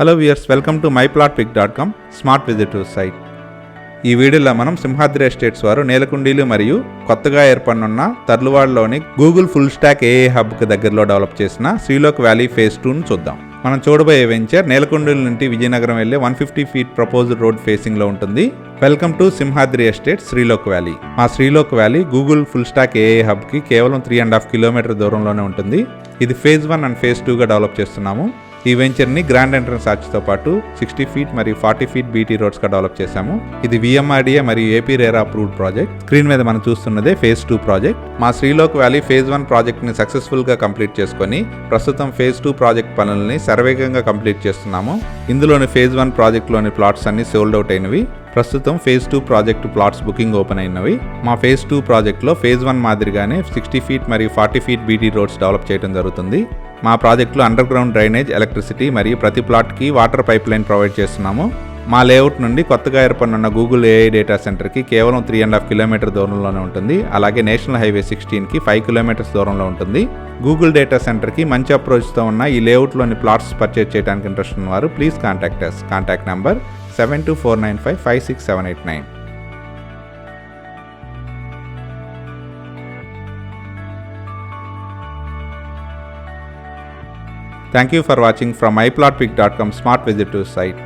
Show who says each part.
Speaker 1: Hello viewers, welcome to myplotpic.com smart visitor site. ఈ వీడియోలో మనం సింహాద్రి ఎస్టేట్స్ వారు నేలకుండీలు మరియు కొత్తగా ఏర్పడనున్న తర్లువాడలోని గూగుల్ ఫుల్ స్టాక్ ఏఐ హబ్కి దగ్గరలో డెవలప్ చేసిన శ్రీలోక్ వ్యాలీ ఫేజ్ 2ను చూద్దాం. మనం చూడబోయే వెంచర్ నేలకుండీల నుండి విజయనగరం వెళ్లే 150 ఫీట్ ప్రపోజ్డ్ రోడ్ ఫేసింగ్లో ఉంటుంది. Welcome to Simhadri estate Srilok valley. మా Srilok valley Google full stack AI హబ్కి కేవలం 3.5 కిలోమీటర్ దూరంలోనే ఉంటుంది. ఇది ఫేజ్ 1 అండ్ ఫేజ్ 2గా డెవలప్ చేస్తున్నాము. ఈ వెంచర్ని గ్రాండ్ ఎంట్రన్స్ ఆర్చ్తో పాటు 60 ఫీట్ మరియు 40 ఫీట్ బీటీ రోడ్స్గా డెవలప్ చేశాము. ఇది VMRDA మరియు AP RERA approved project. Screen మీద మనం చూస్తున్నదే ఫేజ్ 2 ప్రాజెక్ట్. మా శ్రీలోక్ వ్యాలీ ఫేజ్ 1 ప్రాజెక్ట్ని సక్సెస్ఫుల్గా కంప్లీట్ చేసుకొని ప్రస్తుతం ఫేజ్ 2 ప్రాజెక్ట్ పనులని శరవేగంగా కంప్లీట్ చేస్తున్నాము. ఇందులోని ఫేజ్ 1 ప్రాజెక్ట్లోని ప్లాట్స్ అన్ని సోల్డ్ అవుట్ అయినవి. ప్రస్తుతం phase 2 project plots booking open అయినవి. మా ఫేజ్ 2 ప్రాజెక్ట్లో ఫేజ్ 1 మాదిరిగానే 60 ఫీట్ మరియు 40 ఫీట్ బీటీ రోడ్స్ డెవలప్ చేయడం జరుగుతుంది. మా ప్రాజెక్టులో అండర్ గ్రౌండ్ డ్రైనేజ్, ఎలక్ట్రిసిటీ మరియు ప్రతి ప్లాట్కి వాటర్ పైప్ లైన్ ప్రొవైడ్ చేస్తున్నాము. మా లేఅవుట్ నుండి కొత్తగా ఏర్పడిన గూగుల్ ఏఐ డేటా సెంటర్కి కేవలం 3.5 కిలోమీటర్ దూరంలోనే ఉంటుంది. అలాగే నేషనల్ హైవే 16కి 5 కిలోమీటర్స్ దూరంలో ఉంటుంది. గూగుల్ డేటా సెంటర్కి మంచి అప్రోచ్తో ఉన్న ఈ లేఅవుట్లోని ప్లాట్స్ పర్చేజ్ చేయడానికి ఇంట్రెస్ట్ ఉన్నవారు please contact us. Contact number 7249556789. Thank you for watching from myplotpic.com smart visitor site.